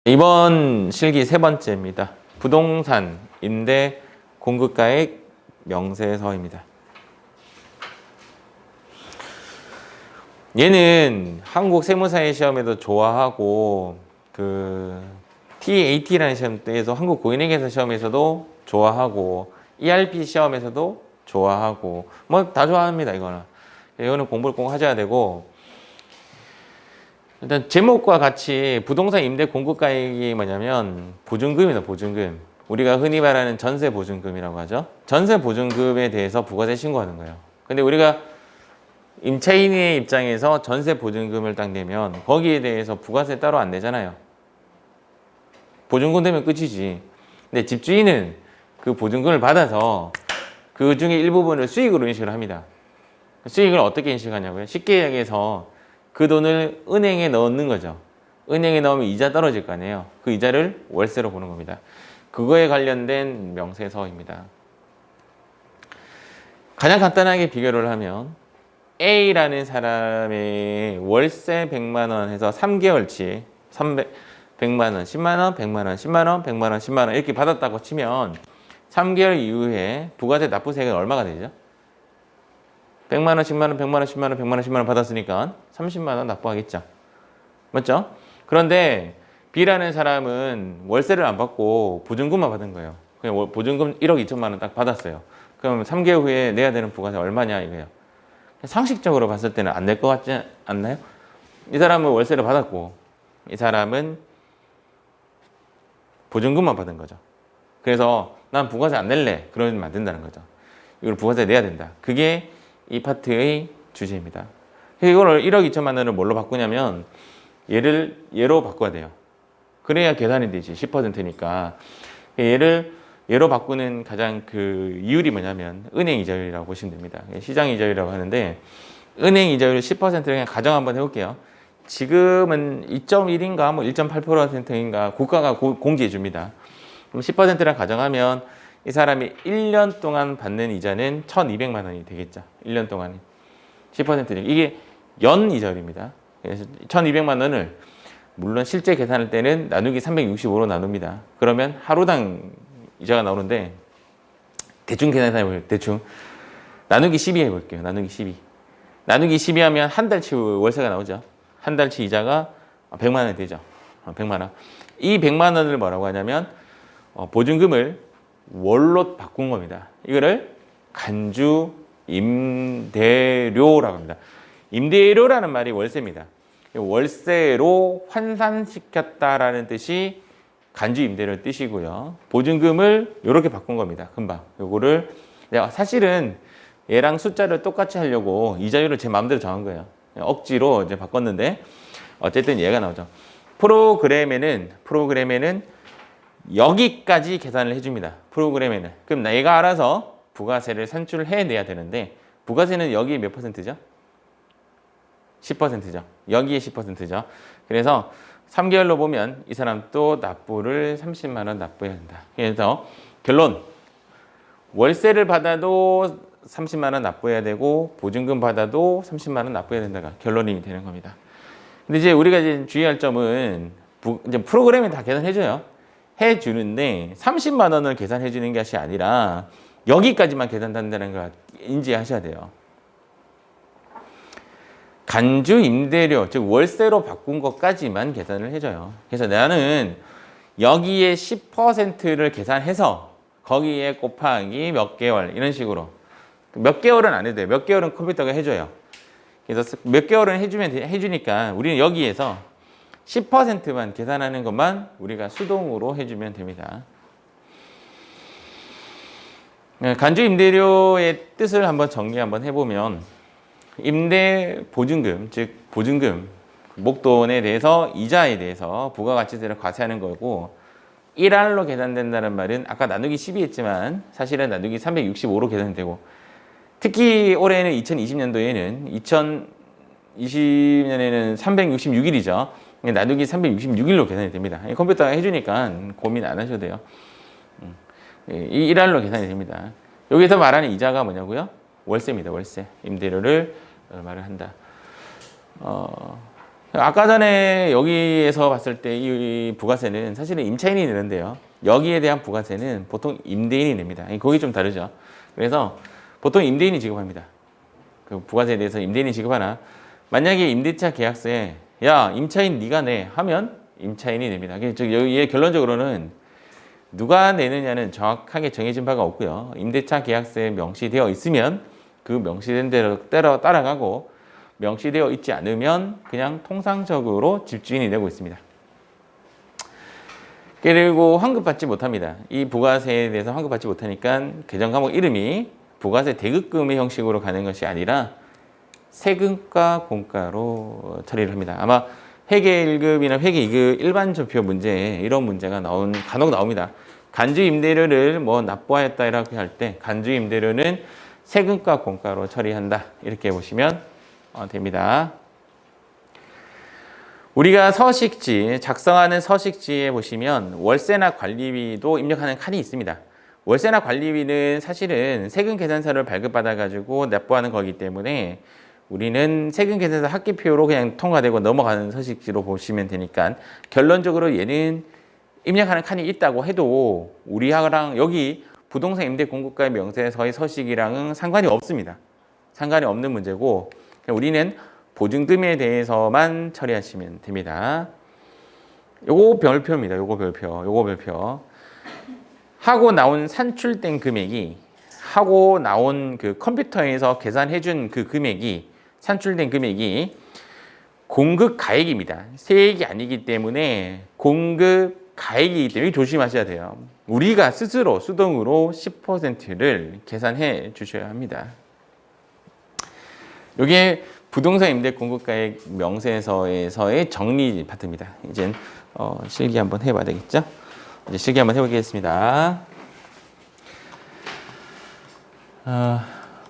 이번 실기 세 번째입니다. 부동산, 임대, 공급가액, 명세서입니다. 얘는 한국 세무사의 시험에도 좋아하고 TAT라는 시험에서 한국 고인회계사 시험에서도 좋아하고 ERP 시험에서도 좋아하고 뭐 다 좋아합니다. 이거는 공부를 꼭 하셔야 되고, 일단 제목과 같이 부동산 임대 공급가액이 뭐냐면 보증금이다. 보증금. 우리가 흔히 말하는 전세 보증금이라고 하죠. 전세 보증금에 대해서 부가세 신고하는 거예요. 근데 우리가 임차인의 입장에서 전세 보증금을 딱 내면 거기에 대해서 부가세 따로 안 내잖아요. 보증금 되면 끝이지. 근데 집주인은 그 보증금을 받아서 그 중에 일부분을 수익으로 인식을 합니다. 수익을 어떻게 인식하냐고요? 쉽게 얘기해서 그 돈을 은행에 넣는 거죠. 은행에 넣으면 이자 떨어질 거 아니에요. 그 이자를 월세로 보는 겁니다. 그거에 관련된 명세서입니다. 가장 간단하게 비교를 하면 A라는 사람의 월세 100만 원 해서 3개월치 100만 원, 10만 원, 100만 원, 10만 원, 100만 원, 10만 원 이렇게 받았다고 치면 3개월 이후에 부가세 납부세액은 얼마가 되죠? 100만 원, 10만 원, 100만 원, 10만 원, 100만 원, 10만 원 받았으니까 30만 원 납부하겠죠. 맞죠? 그런데 B라는 사람은 월세를 안 받고 보증금만 받은 거예요. 그냥 보증금 1억 2천만 원 딱 받았어요. 그럼 3개월 후에 내야 되는 부가세 얼마냐 이거예요. 상식적으로 봤을 때는 안 낼 것 같지 않나요? 이 사람은 월세를 받았고 이 사람은 보증금만 받은 거죠. 그래서 난 부가세 안 낼래. 그러면 안 된다는 거죠. 이걸 부가세 내야 된다. 그게 이 파트의 주제입니다. 이걸 1억 2천만 원을 뭘로 바꾸냐면 얘로 바꿔야 돼요. 그래야 계산이 되지. 10%니까. 얘로 바꾸는 가장 이율이 뭐냐면 은행 이자율이라고 보시면 됩니다. 시장 이자율이라고 하는데 은행 이자율 10%를 그냥 가정 한번 해볼게요. 지금은 2.1인가 뭐 1.8%인가 국가가 공지해 줍니다. 그럼 10%를 가정하면 이 사람이 1년 동안 받는 이자는 1,200만 원이 되겠죠. 1년 동안에 10%니까 이게 연 이자율입니다. 그래서 1,200만 원을 물론 실제 계산할 때는 나누기 365로 나눕니다. 그러면 하루당 이자가 나오는데 대충 계산해 볼게요. 대충 나누기 12 해볼게요. 나누기 12. 나누기 12 하면 한 달치 월세가 나오죠. 한 달치 이자가 100만 원이 되죠. 100만 원. 이 100만 원을 뭐라고 하냐면 보증금을 월로 바꾼 겁니다. 이거를 간주 임대료라고 합니다. 임대료라는 말이 월세입니다. 월세로 환산시켰다라는 뜻이 간주 임대료 뜻이고요. 보증금을 이렇게 바꾼 겁니다. 금방. 요거를 내가 사실은 얘랑 숫자를 똑같이 하려고 이자율을 제 마음대로 정한 거예요. 억지로 이제 바꿨는데 어쨌든 얘가 나오죠. 프로그램에는 여기까지 계산을 해줍니다. 프로그램에는. 그럼 내가 알아서 부가세를 산출해 내야 되는데 부가세는 여기 몇 퍼센트죠? 10%죠. 여기에 10%죠. 그래서 3개월로 보면 이 사람 또 납부를 30만 원 납부해야 한다. 그래서 결론. 월세를 받아도 30만 원 납부해야 되고 보증금 받아도 30만 원 납부해야 된다가 결론이 되는 겁니다. 근데 이제 우리가 이제 주의할 점은 이제 프로그램이 다 계산해줘요. 해주는데 30만 원을 계산해 주는 것이 아니라 여기까지만 계산한다는 걸 인지하셔야 돼요. 간주 임대료, 즉 월세로 바꾼 것까지만 계산을 해줘요. 그래서 나는 여기에 10%를 계산해서 거기에 곱하기 몇 개월 이런 식으로 몇 개월은 안 해도 돼요. 몇 개월은 컴퓨터가 해줘요. 그래서 몇 개월은 해주니까 우리는 여기에서 10%만 계산하는 것만 우리가 수동으로 해주면 됩니다. 간주 임대료의 뜻을 한번 정리 한번 해보면 임대 보증금, 즉 보증금, 목돈에 대해서 이자에 대해서 부가가치세를 과세하는 거고 1알로 계산된다는 말은 아까 나누기 12 했지만 사실은 나누기 365로 계산되고 특히 올해는 2020년도에는 2020년에는 366일이죠. 나누기 366일로 계산이 됩니다. 컴퓨터가 해주니까 고민 안 하셔도 돼요. 이 1알로 계산이 됩니다. 여기서 말하는 이자가 뭐냐고요? 월세입니다. 월세. 임대료를 말을 한다. 아까 전에 여기에서 봤을 때 이 부가세는 사실은 임차인이 내는데요. 여기에 대한 부가세는 보통 임대인이 냅니다. 거기 좀 다르죠. 그래서 보통 임대인이 지급합니다. 그 부가세에 대해서 임대인이 지급하나 만약에 임대차 계약서에 야 임차인 네가 내 하면 임차인이 냅니다. 즉 여기에 결론적으로는 누가 내느냐는 정확하게 정해진 바가 없고요. 임대차 계약서에 명시되어 있으면 그 명시된 대로 따라가고 명시되어 있지 않으면 그냥 통상적으로 집주인이 내고 있습니다. 그리고 환급받지 못합니다. 이 부가세에 대해서 환급받지 못하니까 개정 과목 이름이 부가세 대급금의 형식으로 가는 것이 아니라 세금과 공가로 처리를 합니다. 아마 회계 1급이나 회계 2급 일반 전표 문제에 이런 문제가 간혹 나옵니다. 간주 임대료를 뭐 납부하였다 이렇게 할 때 간주 임대료는 세금과 공가로 처리한다 이렇게 보시면 됩니다. 우리가 서식지, 작성하는 서식지에 보시면 월세나 관리비도 입력하는 칸이 있습니다. 월세나 관리비는 사실은 세금 계산서를 발급받아 가지고 납부하는 거기 때문에 우리는 세금 계산서 합계표로 그냥 통과되고 넘어가는 서식지로 보시면 되니까 결론적으로 얘는 입력하는 칸이 있다고 해도 우리랑 여기 부동산 임대 공급가의 명세서의 서식이랑은 상관이 없습니다. 상관이 없는 문제고 우리는 보증금에 대해서만 처리하시면 됩니다. 요거 별표입니다. 요거 별표. 하고 나온 산출된 금액이 하고 나온 그 컴퓨터에서 계산해 준 그 금액이 산출된 금액이 공급 가액입니다. 세액이 아니기 때문에 공급 가액이기 때문에 조심하셔야 돼요. 우리가 스스로 수동으로 10%를 계산해 주셔야 합니다. 이게 부동산 임대 공급가액 명세서에서의 정리 파트입니다. 이제 실기 한번 해봐야 되겠죠? 이제 실기 한번 해보겠습니다.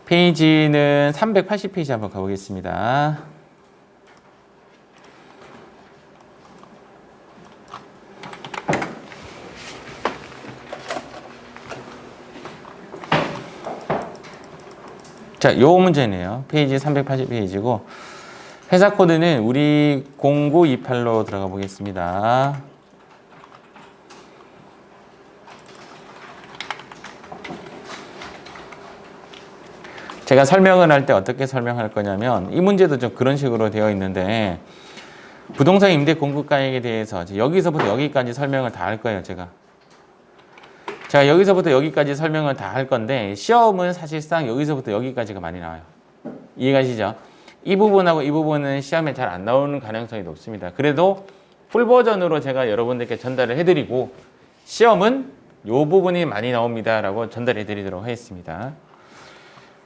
페이지는 380페이지 한번 가보겠습니다. 자, 요 문제네요. 페이지 380페이지고 회사 코드는 우리 0928로 들어가 보겠습니다. 제가 설명을 할 때 어떻게 설명할 거냐면 이 문제도 좀 그런 식으로 되어 있는데 부동산 임대 공급가액에 대해서 여기서부터 여기까지 설명을 다 할 거예요. 제가 여기서부터 여기까지 설명을 다 할 건데 시험은 사실상 여기서부터 여기까지가 많이 나와요. 이해가시죠? 이 부분하고 이 부분은 시험에 잘 안 나오는 가능성이 높습니다. 그래도 풀 버전으로 제가 여러분들께 전달을 해드리고 시험은 이 부분이 많이 나옵니다 라고 전달해 드리도록 하겠습니다.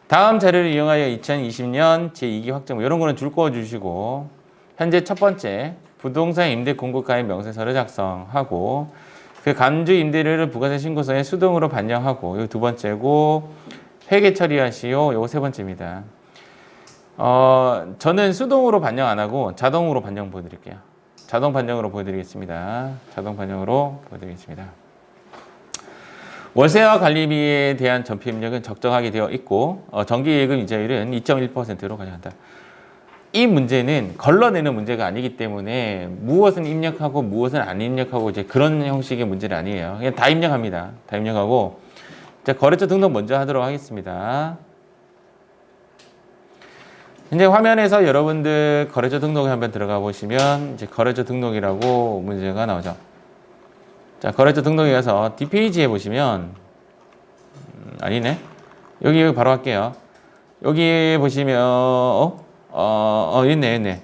다음 자료를 이용하여 2020년 제2기 확정 이런 거는 줄 거 주시고 현재 첫 번째 부동산 임대 공급가액 명세서를 작성하고 그 간주 임대료를 부가세 신고서에 수동으로 반영하고 이거 두 번째고 회계 처리하시오 요거 세 번째입니다. 저는 수동으로 반영 안 하고 자동으로 반영 보여드릴게요. 자동 반영으로 보여드리겠습니다. 자동 반영으로 보여드리겠습니다. 월세와 관리비에 대한 전표 입력은 적정하게 되어 있고 정기예금 이자율은 2.1%로 가져간다. 이 문제는 걸러내는 문제가 아니기 때문에 무엇은 입력하고 무엇은 안 입력하고 이제 그런 형식의 문제는 아니에요. 그냥 다 입력합니다. 다 입력하고 자, 거래처 등록 먼저 하도록 하겠습니다. 현재 화면에서 여러분들 거래처 등록에 한번 들어가 보시면 이제 거래처 등록이라고 문제가 나오죠. 자, 거래처 등록에 가서 뒷페이지에 보시면 아니네. 여기 바로 할게요. 여기 보시면 있네.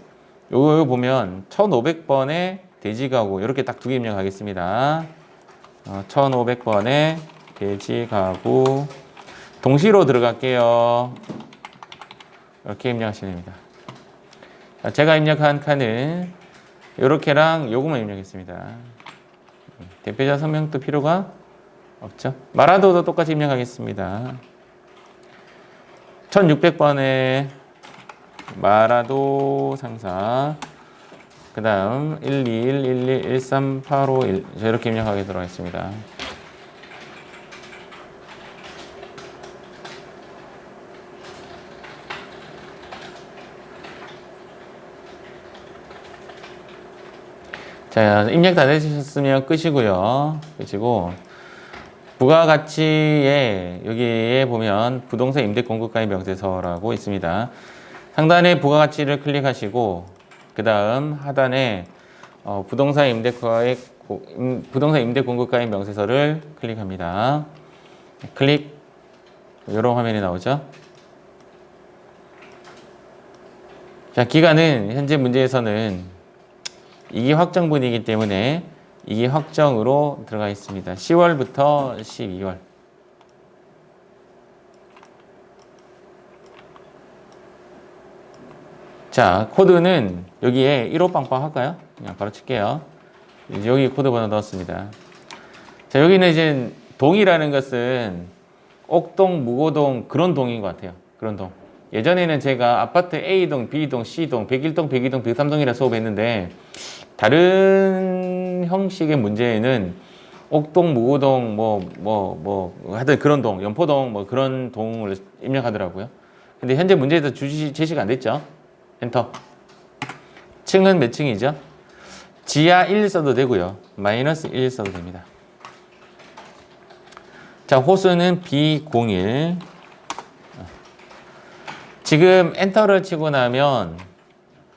요거 보면 1500번에 대지가구 이렇게 딱 두 개 입력하겠습니다. 1500번에 대지가구 동시로 들어갈게요. 이렇게 입력하시면 됩니다. 자, 제가 입력한 칸은 요렇게랑 요거만 입력했습니다. 대표자 성명도 필요가 없죠. 마라도도 똑같이 입력하겠습니다. 1600번에 마라도 상사 그 다음 121, 11, 13, 851 이렇게 입력하도록 하겠습니다. 자, 입력 다 되셨으면 끄시고요. 끄시고 부가가치에 여기에 보면 부동산 임대 공급가의 명세서라고 있습니다. 상단에 부가가치를 클릭하시고 그 다음 하단에 부동산 임대 공급가의 명세서를 클릭합니다. 클릭. 이런 화면이 나오죠. 자, 기간은 현재 문제에서는 이게 확정분이기 때문에 이게 확정으로 들어가 있습니다. 10월부터 12월. 자, 코드는 여기에 1호 빵빵 할까요? 그냥 바로 칠게요. 여기 코드 번호 넣었습니다. 자, 여기는 이제 동이라는 것은 옥동, 무고동 그런 동인 것 같아요. 그런 동. 예전에는 제가 아파트 A동, B동, C동, 101동, 102동, 103동이라 수업했는데 다른 형식의 문제에는 옥동, 무고동, 하여튼 그런 동, 연포동, 뭐 그런 동을 입력하더라고요. 근데 현재 문제에서 제시가 안 됐죠. 엔터. 층은 몇 층이죠? 지하 1 써도 되고요. 마이너스 1 써도 됩니다. 자, 호수는 B01. 지금 엔터를 치고 나면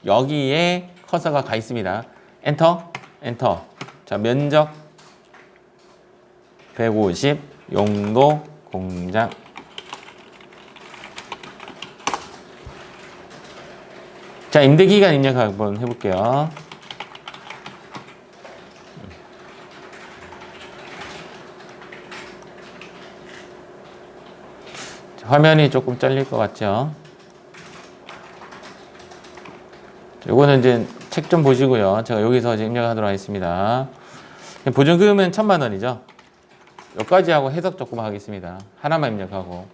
여기에 커서가 가 있습니다. 엔터, 엔터. 자, 면적 150, 용도 공장. 자, 임대기간 입력 한번 해볼게요. 화면이 조금 잘릴 것 같죠? 요거는 이제 책 좀 보시고요. 제가 여기서 이제 입력하도록 하겠습니다. 보증금은 1,000만 원이죠. 여기까지 하고 해석 조금 하겠습니다. 하나만 입력하고.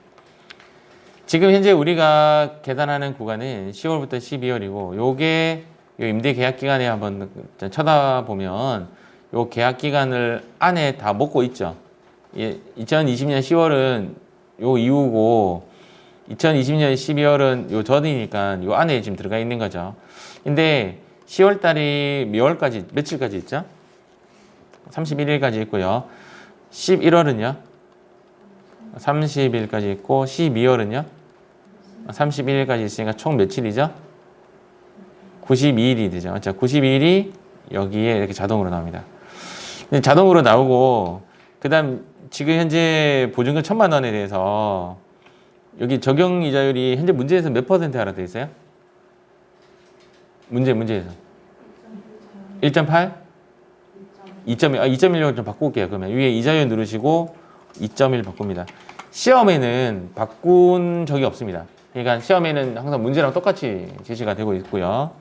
지금 현재 우리가 계산하는 구간은 10월부터 12월이고, 요게 요 임대 계약 기간에 한번 쳐다보면 요 계약 기간을 안에 다 먹고 있죠. 2020년 10월은 요 이후고 2020년 12월은 요 전이니까 요 안에 지금 들어가 있는 거죠. 근데 10월 달이 몇 월까지, 며칠까지 있죠? 31일까지 있고요. 11월은요? 30일까지 있고 12월은요? 31일까지 있으니까 총 며칠이죠? 92일이 되죠. 자, 92일이 여기에 이렇게 자동으로 나옵니다. 자동으로 나오고 그 다음 지금 현재 보증금 1,000만 원에 대해서 여기 적용 이자율이 현재 문제에서 몇 퍼센트 하라 되어 있어요? 문제에서 1.8? 2.1, 2.1로 좀 바꿀게요. 그러면 위에 이자율 누르시고 2.1 바꿉니다. 시험에는 바꾼 적이 없습니다. 그러니까 시험에는 항상 문제랑 똑같이 제시가 되고 있고요.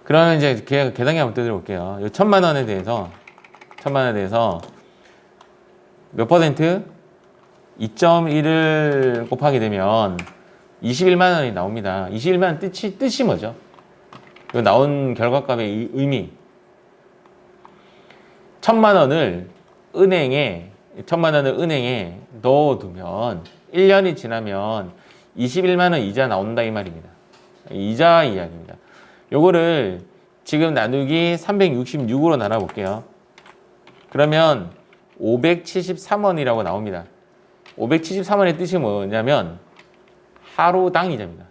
그러면 이제 계산기 한번 뜯어 볼게요. 이 1,000만 원에 대해서 몇 퍼센트? 2.1을 곱하게 되면 21만 원이 나옵니다. 21만 원 뜻이 뭐죠? 이 나온 결과값의 의미. 1,000만 원을 은행에 넣어두면 1년이 지나면 21만 원 이자 나온다 이 말입니다. 이자 이야기입니다. 요거를 지금 나누기 366으로 나눠볼게요. 그러면 573원이라고 나옵니다. 573원의 뜻이 뭐냐면 하루당 이자입니다.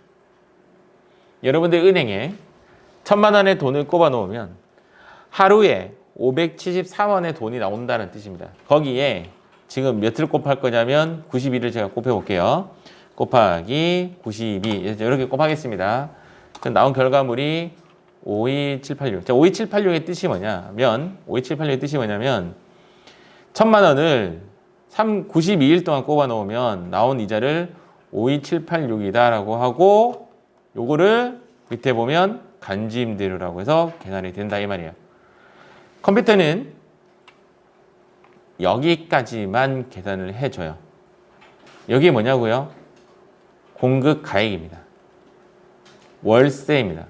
여러분들 은행에 1,000만 원의 돈을 꼽아 놓으면 하루에 573원의 돈이 나온다는 뜻입니다. 거기에 지금 몇을 곱할 거냐면 92를 제가 곱해 볼게요. 곱하기 92 이렇게 곱하겠습니다. 나온 결과물이 52786. 자, 52786의 뜻이 뭐냐면 1,000만 원을 92일 동안 꼽아 놓으면 나온 이자를 52786이다라고 하고 요거를 밑에 보면 간주임대료라고 해서 계산이 된다 이 말이에요. 컴퓨터는 여기까지만 계산을 해줘요. 여기 뭐냐고요? 공급 가액입니다. 월세입니다.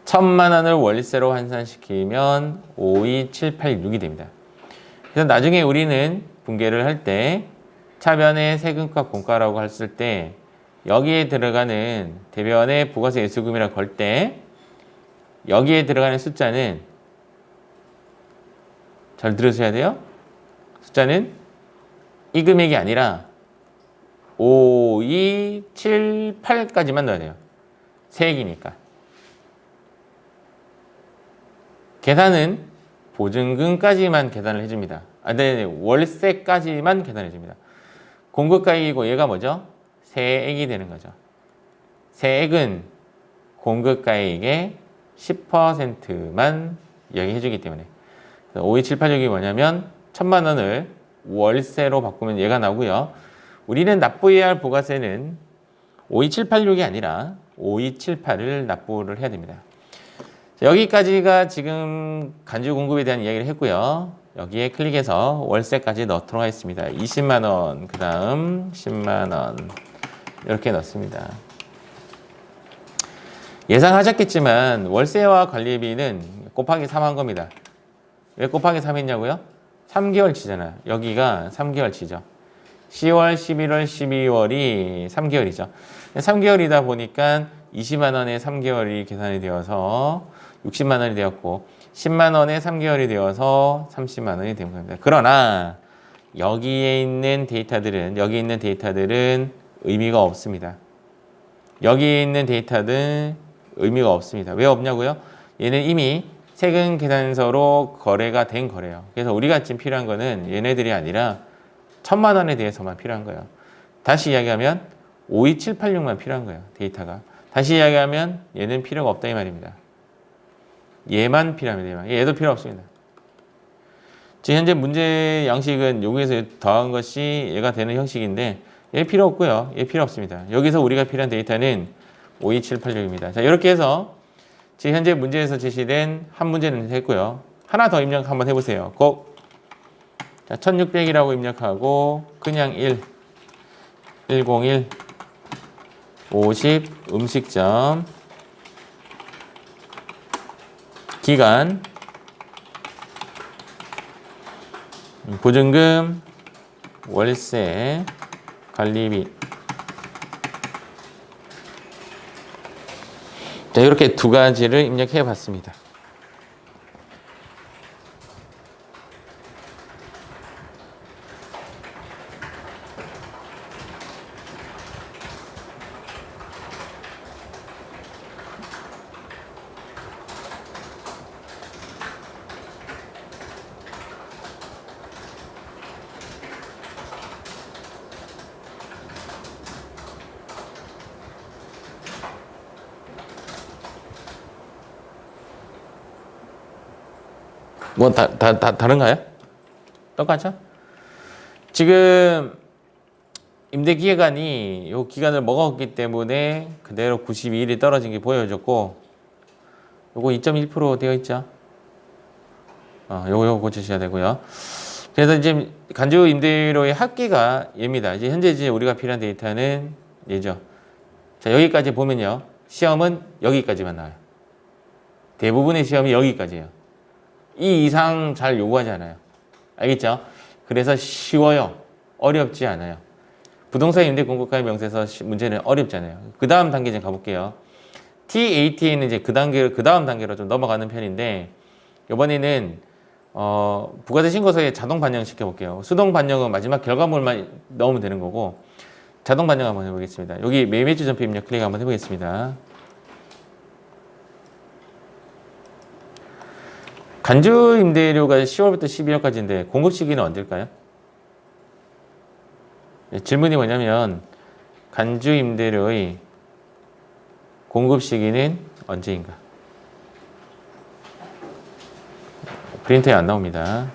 1,000만 원을 월세로 환산시키면 52786이 됩니다. 그래서 나중에 우리는 분계를 할 때 차변의 세금과 공과라고 했을 때 여기에 들어가는 대변의 부가세 예수금이라고 걸 때 여기에 들어가는 숫자는 잘 들으셔야 돼요. 숫자는 이 금액이 아니라 5, 2, 7, 8까지만 넣어야 돼요. 세액이니까. 계산은 보증금까지만 계산을 해줍니다. 네, 월세까지만 계산해줍니다. 공급가액이고 얘가 뭐죠? 세액이 되는 거죠. 세액은 공급가액의 10%만 이야기해주기 때문에 52786이 뭐냐면 1,000만 원을 월세로 바꾸면 얘가 나오고요. 우리는 납부해야 할 부가세는 52786이 아니라 5278을 납부를 해야 됩니다. 자, 여기까지가 지금 간주 공급에 대한 이야기를 했고요. 여기에 클릭해서 월세까지 넣도록 하겠습니다. 20만 원, 그 다음 10만 원 이렇게 넣습니다. 예상하셨겠지만 월세와 관리비는 곱하기 3 한 겁니다. 왜 곱하기 3 했냐고요? 3개월치잖아요. 여기가 3개월치죠. 10월, 11월, 12월이 3개월이죠. 3개월이다 보니까 20만 원에 3개월이 계산이 되어서 60만 원이 되었고 10만 원에 3개월이 되어서 30만 원이 된 겁니다. 그러나 여기 있는 데이터들은 의미가 없습니다. 여기 있는 데이터는 의미가 없습니다. 왜 없냐고요? 얘는 이미 세금 계산서로 거래가 된 거래예요. 그래서 우리가 지금 필요한 거는 얘네들이 아니라 1,000만 원에 대해서만 필요한 거예요. 다시 이야기하면 52786만 필요한 거예요. 데이터가. 다시 이야기하면 얘는 필요가 없다 이 말입니다. 얘만 필요합니다. 얘도 필요 없습니다. 지금 현재 문제 양식은 여기에서 더한 것이 얘가 되는 형식인데 얘 필요 없고요. 얘 필요 없습니다. 여기서 우리가 필요한 데이터는 52786입니다. 자, 이렇게 해서 지금 현재 문제에서 제시된 한 문제는 했고요. 하나 더 입력 한번 해보세요. 고! 자, 1600이라고 입력하고 그냥 101 50 음식점 기간 보증금 월세 관리비 자, 이렇게 두 가지를 입력해 봤습니다. 뭐 다른가요? 똑같죠? 지금 임대 기간이 이 기간을 먹었기 때문에 그대로 92일이 떨어진 게 보여졌고 요거 2.1% 되어 있죠? 요거 고치셔야 되고요. 그래서 이제 간주 임대료의 합계가 얘입니다. 이제 현재 이제 우리가 필요한 데이터는 얘죠. 자, 여기까지 보면요. 시험은 여기까지만 나와요. 대부분의 시험이 여기까지예요. 이 이상 잘 요구하지 않아요. 알겠죠? 그래서 쉬워요. 어렵지 않아요. 부동산 임대 공급가의 명세서 문제는 어렵잖아요. 그 다음 단계 좀 가볼게요. TAT는 이제 그 다음 단계로 좀 넘어가는 편인데, 이번에는, 부가세 신고서에 자동 반영 시켜볼게요. 수동 반영은 마지막 결과물만 넣으면 되는 거고, 자동 반영 한번 해보겠습니다. 여기 매매주 전표 입력 클릭 한번 해보겠습니다. 간주 임대료가 10월부터 12월까지인데 공급 시기는 언제일까요? 질문이 뭐냐면 간주 임대료의 공급 시기는 언제인가? 프린터에 안 나옵니다.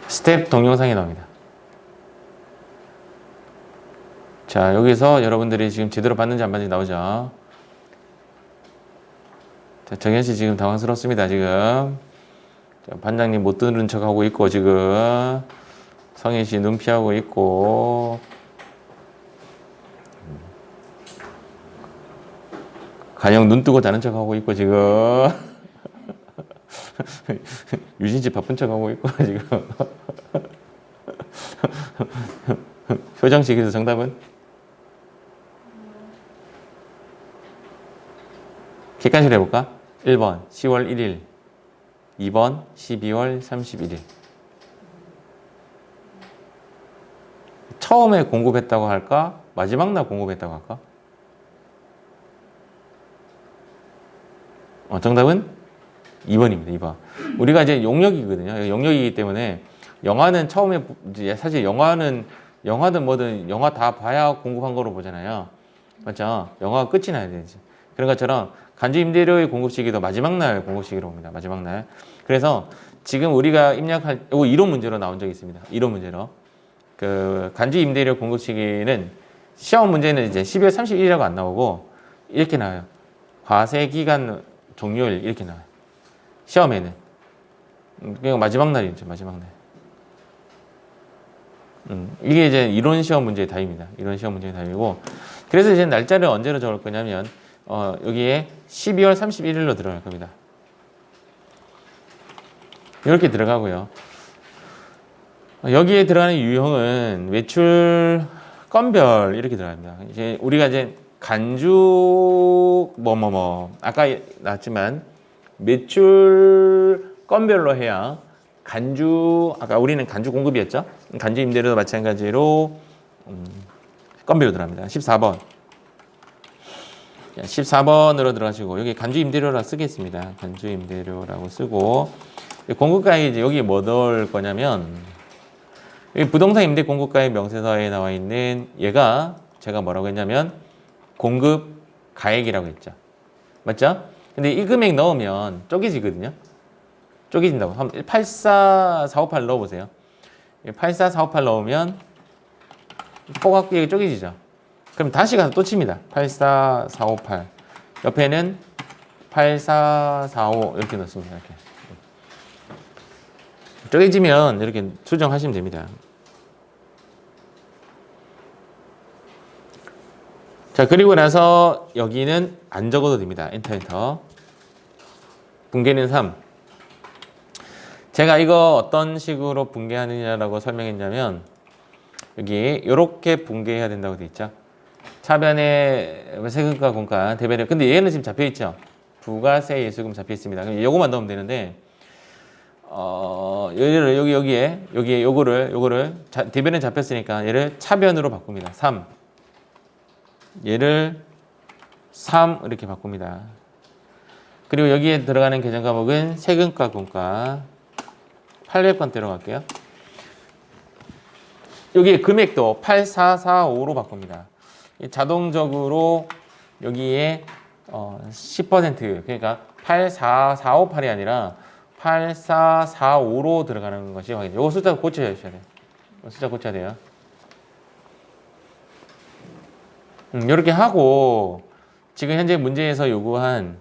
스텝 동영상에 나옵니다. 자, 여기서 여러분들이 지금 제대로 받는지 안 받는지 나오죠. 자, 정현 씨 지금 당황스럽습니다. 지금 자, 반장님 못 들은 척 하고 있고 지금 성현 씨 눈 피하고 있고 간영 눈 뜨고 자는 척 하고 있고 지금 유진 씨 바쁜 척 하고 있고 지금 효정 씨 그래서 정답은 객관식으로 해볼까? 1번 10월 1일, 2번 12월 31일. 처음에 공급했다고 할까? 마지막 날 공급했다고 할까? 정답은 2번입니다. 2번. 우리가 이제 용역이거든요. 용역이기 때문에 영화는 처음에 이제 사실 영화든 뭐든 영화 다 봐야 공급한 거로 보잖아요. 맞죠? 영화가 끝이 나야 되지. 그런 것처럼 간주 임대료의 공급 시기도 마지막 날 공급 시기로 봅니다. 마지막 날. 그래서 지금 우리가 입력할 이론 문제로 나온 적이 있습니다. 이론 문제로. 그 간주 임대료 공급 시기는 시험 문제는 이제 12월 31일이라고 안 나오고 이렇게 나와요. 과세 기간 종료일 이렇게 나와요. 시험에는. 그냥 마지막 날이죠. 마지막 날. 이게 이제 이론 시험 문제의 답입니다. 이론 시험 문제의 답이고. 그래서 이제 날짜를 언제로 적을 거냐면 여기에 12월 31일로 들어갈 겁니다. 이렇게 들어가고요. 여기에 들어가는 유형은 매출 건별 이렇게 들어갑니다. 이제 우리가 이제 간주 아까 나왔지만 매출 건별로 해야 아까 우리는 간주 공급이었죠. 간주 임대료도 마찬가지로 건별로 들어갑니다. 14번. 14번으로 들어가시고 여기 간주 임대료라 쓰겠습니다. 간주 임대료라고 쓰고 공급가액 이제 여기 뭐 넣을 거냐면 여기 부동산 임대 공급가액 명세서에 나와 있는 얘가 제가 뭐라고 했냐면 공급 가액이라고 했죠. 맞죠? 근데 이 금액 넣으면 쪼개지거든요. 쪼개진다고. 한번 84458 넣어보세요. 84458 넣으면 포괄계획이 쪼개지죠. 그럼 다시 가서 또 칩니다. 84458 옆에는 8445 이렇게 넣습니다. 이렇게 쪼개지면 이렇게 수정하시면 됩니다. 자, 그리고 나서 여기는 안 적어도 됩니다. 엔터. 붕괴는 3. 제가 이거 어떤 식으로 붕괴하느냐라고 설명했냐면 여기 이렇게 붕괴해야 된다고 돼 있죠. 차변에 세금과 공가, 대변에. 근데 얘는 지금 잡혀 있죠. 부가세 예수금 잡혀 있습니다. 그럼 요거만 넣으면 되는데 여기에 요거를 대변에 잡혔으니까 얘를 차변으로 바꿉니다. 3. 얘를 3 이렇게 바꿉니다. 그리고 여기에 들어가는 계정 과목은 세금과 공가 800번대로 갈게요. 여기에 금액도 8445로 바꿉니다. 자동적으로 여기에 10% 그러니까 84458이 아니라 8445로 들어가는 것이 확인. 요거 숫자 고쳐야 돼요. 숫자 고쳐야 돼요. 이렇게 하고 지금 현재 문제에서 요구한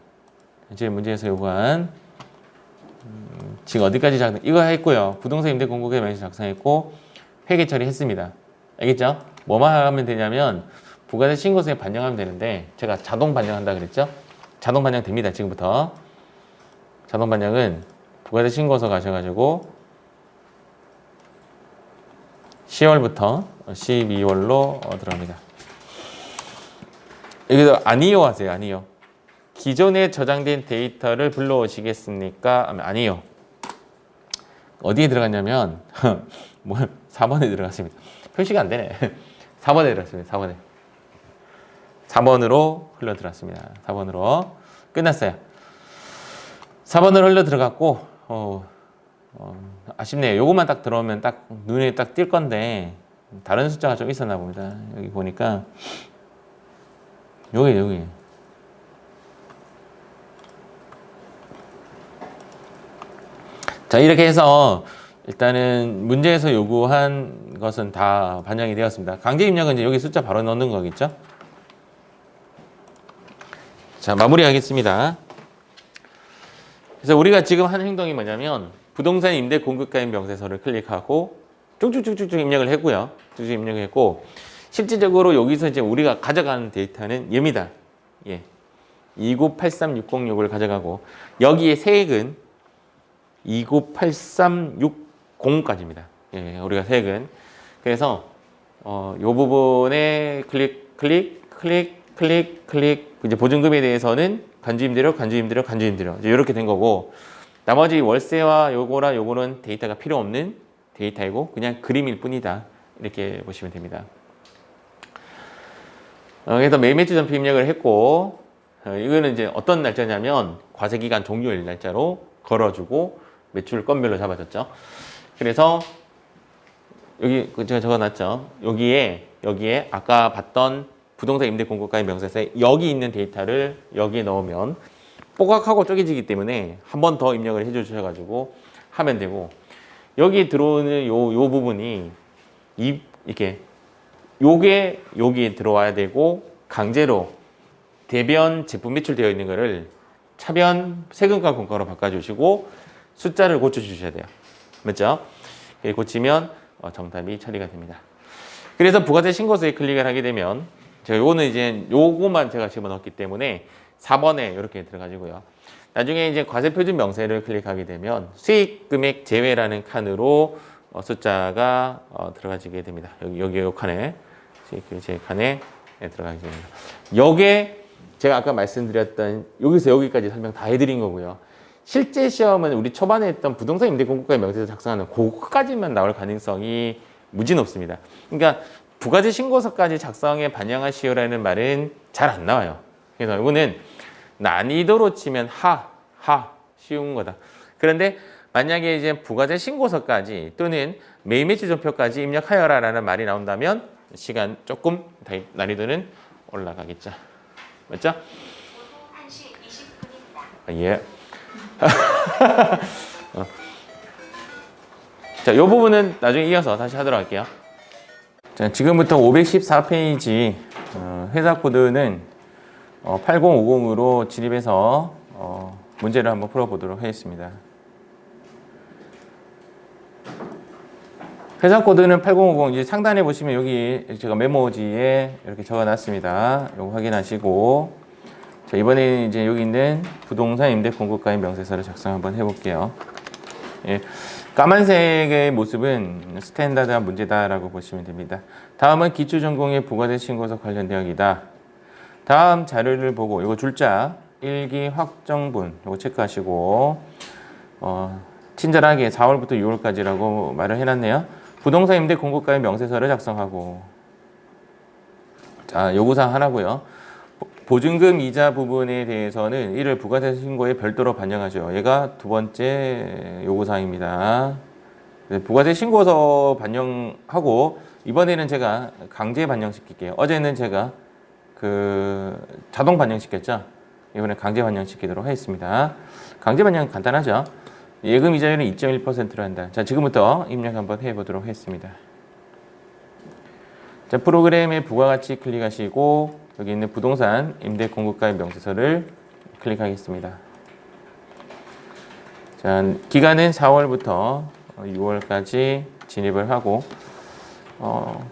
지금 어디까지 이거 했고요. 부동산 임대 공고계 명시 작성했고 회계 처리했습니다. 알겠죠? 뭐만 하면 되냐면 부가세 신고서에 반영하면 되는데 제가 자동 반영한다 그랬죠? 자동 반영 됩니다. 지금부터 자동 반영은 부가세 신고서 가셔가지고 10월부터 12월로 들어갑니다. 여기서 아니요 하세요. 아니요. 기존에 저장된 데이터를 불러오시겠습니까? 하면 아니요. 어디에 들어갔냐면 4번에 들어갔습니다. 표시가 안 되네. 4번에 들어갔습니다. 4번으로 흘러 들어갔습니다. 4번으로 끝났어요. 4번으로 흘러 들어갔고 아쉽네요. 요것만 딱 들어오면 딱 눈에 딱 띌 건데 다른 숫자가 좀 있었나 봅니다. 여기 보니까 여기 자, 이렇게 해서 일단은 문제에서 요구한 것은 다 반영이 되었습니다. 강제 입력은 이제 여기 숫자 바로 넣는 거겠죠? 자, 마무리하겠습니다. 그래서 우리가 지금 한 행동이 뭐냐면 부동산 임대 공급가액 명세서를 클릭하고 쭉쭉쭉쭉 입력을 했고요. 쭉쭉 입력했고 실질적으로 여기서 이제 우리가 가져가는 데이터는 얘입니다. 예. 2983606을 가져가고 여기에 세액은 298,360까지입니다. 예, 우리가 세액은. 그래서 요 부분에 클릭 이제 보증금에 대해서는 간주임대료, 간주임대료, 간주임대료 이렇게 된 거고 나머지 월세와 요거랑 요거는 데이터가 필요 없는 데이터이고 그냥 그림일 뿐이다. 이렇게 보시면 됩니다. 그래서 매일 매출 전표 입력을 했고 이거는 이제 어떤 날짜냐면 과세기간 종료일 날짜로 걸어주고 매출 건별로 잡아줬죠. 그래서 여기 제가 적어놨죠. 여기에 아까 봤던 부동산 임대 공고가의 명세서에 여기 있는 데이터를 여기에 넣으면 뽀각하고 쪼개지기 때문에 한 번 더 입력을 해주셔가지고 하면 되고 여기 들어오는 요 부분이 이렇게 요게 여기에 들어와야 되고 강제로 대변 제품 매출되어 있는 거를 차변 세금과 공과로 바꿔주시고 숫자를 고쳐주셔야 돼요. 맞죠? 고치면 정답이 처리가 됩니다. 그래서 부가세 신고서에 클릭을 하게 되면 제가 요거는 이제 요거만 제가 집어넣었기 때문에 4번에 이렇게 들어가지고요. 나중에 이제 과세표준 명세를 클릭하게 되면 수익 금액 제외라는 칸으로 숫자가 들어가지게 됩니다. 여기 요 칸에 수익 금액 제외 칸에 들어가게 됩니다. 요게 제가 아까 말씀드렸던 여기서 여기까지 설명 다 해드린 거고요. 실제 시험은 우리 초반에 했던 부동산 임대 공고가의 명세서 작성하는 그거까지만 나올 가능성이 무지 높습니다. 그러니까 부가세 신고서까지 작성에 반영하시오라는 말은 잘 안 나와요. 그래서 이거는 난이도로 치면 쉬운 거다. 그런데 만약에 이제 부가세 신고서까지 또는 매일 매출 전표까지 입력하여라라는 말이 나온다면 시간 조금 난이도는 올라가겠죠. 맞죠? 보통 1시 20분입니다. 예. 자, 이 부분은 나중에 이어서 다시 하도록 할게요. 자, 지금부터 514페이지 회사 코드는 8050으로 진입해서 문제를 한번 풀어보도록 하겠습니다. 회사 코드는 8050 이제 상단에 보시면 여기 제가 메모지에 이렇게 적어놨습니다. 이거 확인하시고 자, 이번에 이제 여기 있는 부동산 임대 공고가의 명세서를 작성 한번 해볼게요. 예, 까만색의 모습은 스탠다드한 문제다라고 보시면 됩니다. 다음은 기초전공의 부가세 신고서 관련 내역이다. 다음 자료를 보고 이거 줄자 일기 확정분 이거 체크하시고 친절하게 4월부터 6월까지라고 말을 해놨네요. 부동산 임대 공고가의 명세서를 작성하고 자 요구사항 하나고요. 보증금 이자 부분에 대해서는 이를 부가세 신고에 별도로 반영하죠. 얘가 두 번째 요구사항입니다. 부가세 신고서 반영하고 이번에는 제가 강제 반영시킬게요. 어제는 제가 자동 반영시켰죠. 이번에 강제 반영시키도록 하겠습니다. 강제 반영 간단하죠. 예금 이자율은 2.1%로 한다. 자, 지금부터 입력 한번 해보도록 하겠습니다. 자, 프로그램의 부가가치 클릭하시고 여기 있는 부동산 임대 공고가의 명세서를 클릭하겠습니다. 자, 기간은 4월부터 6월까지 진입을 하고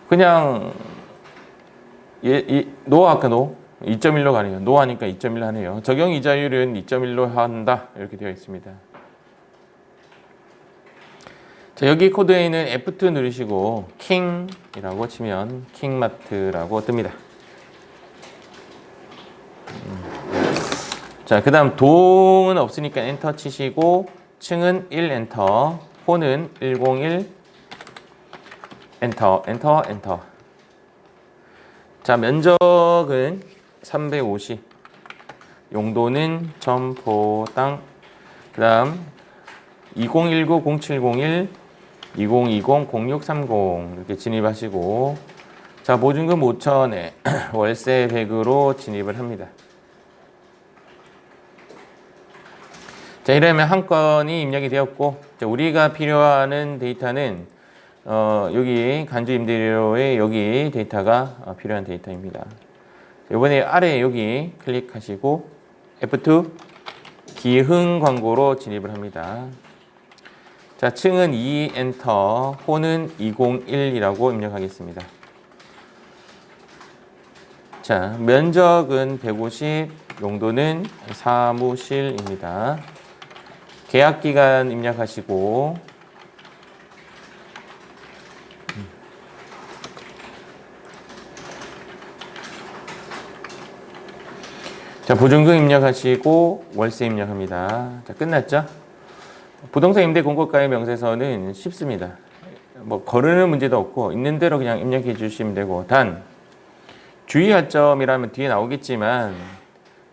그냥 아까 2.1로 가네요. 노하니까 2.1 하네요. 적용 이자율은 2.1로 한다. 이렇게 되어 있습니다. 자, 여기 코드에 있는 F2 누르시고 킹이라고 치면 킹마트라고 뜹니다. 자, 그 다음 동은 없으니까 엔터 치시고 층은 1 엔터, 호는 101 엔터. 자, 면적은 350, 용도는 점포 땅, 그 다음 2019-0701, 2020-0630 이렇게 진입하시고 자, 보증금 5천에 월세 100으로 진입을 합니다. 자, 이러면 한 건이 입력이 되었고 자, 우리가 필요한 데이터는 여기 간주 임대료의 여기 데이터가 필요한 데이터입니다. 이번에 아래 여기 클릭하시고 F2 기흥 광고로 진입을 합니다. 자, 층은 2 엔터, 호는 201이라고 입력하겠습니다. 자, 면적은 150, 용도는 사무실입니다. 계약 기간 입력하시고 자, 자, 보증금 입력하시고 월세 입력합니다. 자, 끝났죠? 부동산 임대 공고가의 명세서는 쉽습니다. 뭐 거르는 문제도 없고 있는 대로 그냥 입력해 주시면 되고, 단 주의할 점이라면 뒤에 나오겠지만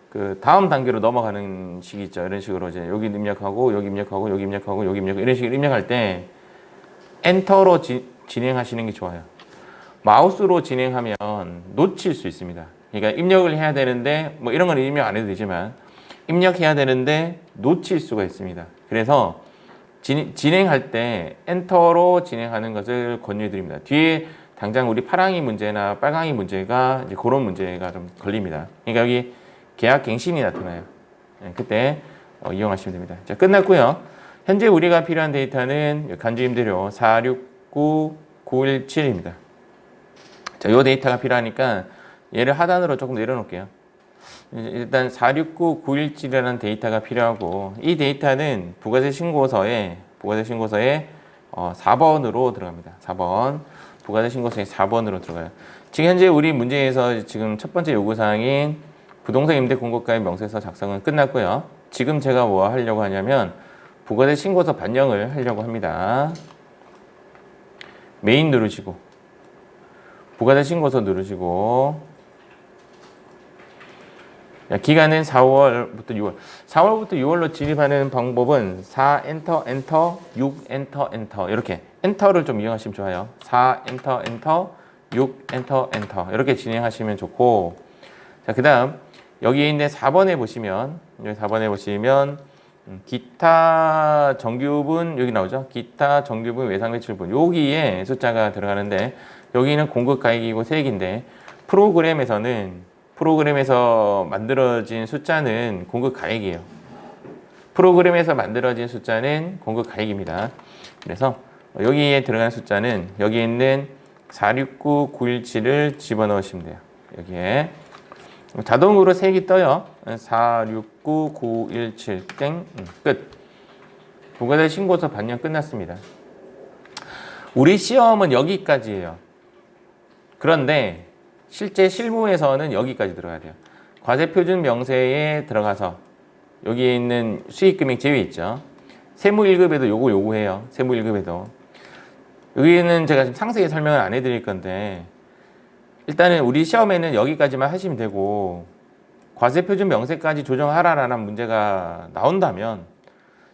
그 다음 단계로 넘어가는 식이 있죠. 이런 식으로 이제 여기 입력하고 여기 입력하고 여기 입력하고 여기 입력하고 이런 식으로 입력할 때 엔터로 진행하시는 게 좋아요. 마우스로 진행하면 놓칠 수 있습니다. 그러니까 입력을 해야 되는데 뭐 이런 건 입력 안 해도 되지만 입력해야 되는데 놓칠 수가 있습니다. 그래서 진행할 때 엔터로 진행하는 것을 권유해 드립니다. 뒤에 당장 우리 파랑이 문제나 빨강이 문제가 이제 그런 문제가 좀 걸립니다. 그러니까 여기 계약 갱신이 나타나요. 그때 이용하시면 됩니다. 자, 끝났고요. 현재 우리가 필요한 데이터는 간주 임대료 469917입니다. 자, 요 데이터가 필요하니까 얘를 하단으로 조금 내려놓을게요. 일단 469917이라는 데이터가 필요하고, 이 데이터는 부가세 신고서에 4번으로 들어갑니다. 4번. 부가세 신고서에 4번으로 들어가요. 지금 현재 우리 문제에서 지금 첫 번째 요구사항인 부동산 임대 공고가의 명세서 작성은 끝났고요. 지금 제가 뭐 하려고 하냐면 부가세 신고서 반영을 하려고 합니다. 메인 누르시고 부가세 신고서 누르시고, 기간은 4월부터 6월. 4월부터 6월로 진입하는 방법은 4 엔터 엔터 6 엔터 엔터 이렇게 엔터를 좀 이용하시면 좋아요. 4 엔터 엔터 6 엔터 엔터 이렇게 진행하시면 좋고, 자, 그다음 여기에 있는 4번에 보시면 기타 정규분 여기 나오죠. 기타 정규분 외상 매출분 여기에 숫자가 들어가는데 여기는 공급 가액이고 세액인데 프로그램에서 만들어진 숫자는 공급 가액이에요. 프로그램에서 만들어진 숫자는 공급 가액입니다. 그래서 여기에 들어가는 숫자는 여기 있는 469917을 집어넣으시면 돼요. 여기에 자동으로 세액이 떠요. 469917 땡. 끝. 부가세 신고서 반영 끝났습니다. 우리 시험은 여기까지예요. 그런데 실제 실무에서는 여기까지 들어가야 돼요. 과세표준 명세에 들어가서 여기에 있는 수익금액 제외 있죠. 세무 1급에도 요거 요구해요. 세무 1급에도. 여기는 제가 지금 상세히 설명을 안 해드릴 건데, 일단은 우리 시험에는 여기까지만 하시면 되고, 과세표준 명세까지 조정하라라는 문제가 나온다면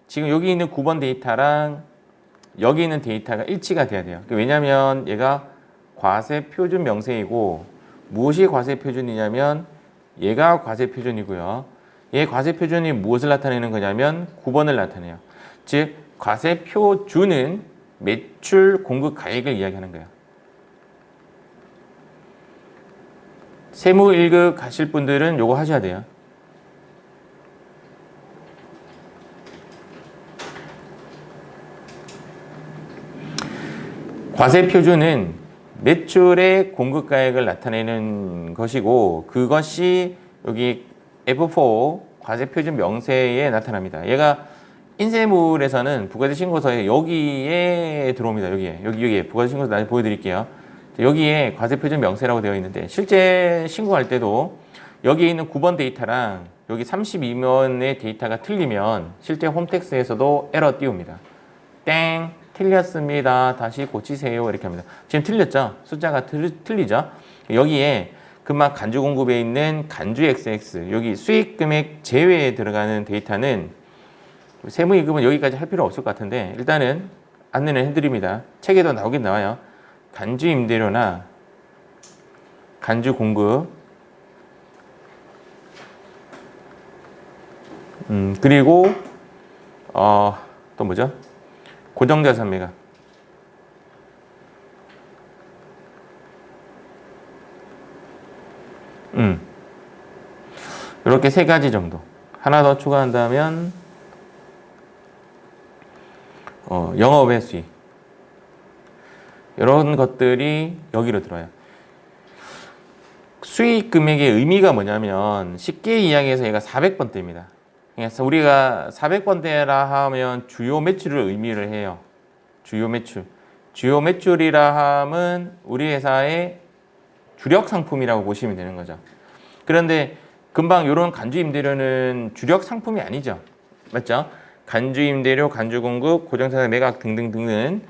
지금 여기 있는 9번 데이터랑 여기 있는 데이터가 일치가 돼야 돼요. 왜냐하면 얘가 과세표준 명세이고, 무엇이 과세표준이냐면 얘가 과세표준이고요. 얘 과세표준이 무엇을 나타내는 거냐면 9번을 나타내요. 즉 과세표준은 매출 공급 가액을 이야기하는 거예요. 세무 1급 가실 분들은 요거 하셔야 돼요. 과세표준은 매출의 공급가액을 나타내는 것이고, 그것이 여기 F4 과세표준 명세에 나타납니다. 얘가 인쇄물에서는 부가세 신고서에 여기에 들어옵니다. 여기에 부가세 신고서 나중에 보여드릴게요. 여기에 과세표준 명세라고 되어 있는데, 실제 신고할 때도 여기에 있는 9번 데이터랑 여기 32번의 데이터가 틀리면 실제 홈택스에서도 에러 띄웁니다. 땡, 틀렸습니다. 다시 고치세요. 이렇게 합니다. 지금 틀렸죠? 숫자가 틀리죠? 여기에 금방 간주 공급에 있는 간주 XX, 여기 수익 금액 제외에 들어가는 데이터는 세무 1급은 여기까지 할 필요 없을 것 같은데, 일단은 안내는 해드립니다. 책에도 나오긴 나와요. 간주 임대료나 간주 공급, 그리고 또 뭐죠? 고정자산 매각. 이렇게 세 가지 정도. 하나 더 추가한다면 영업의 수익. 이런 것들이 여기로 들어요. 수익 금액의 의미가 뭐냐면 쉽게 이야기해서 얘가 400번대입니다. 그래서 우리가 400번대라 하면 주요 매출을 의미를 해요. 주요 매출. 주요 매출이라 함은 우리 회사의 주력 상품이라고 보시면 되는 거죠. 그런데 금방 이런 간주 임대료는 주력 상품이 아니죠. 맞죠? 간주 임대료, 간주 공급, 고정자산 매각 등등등등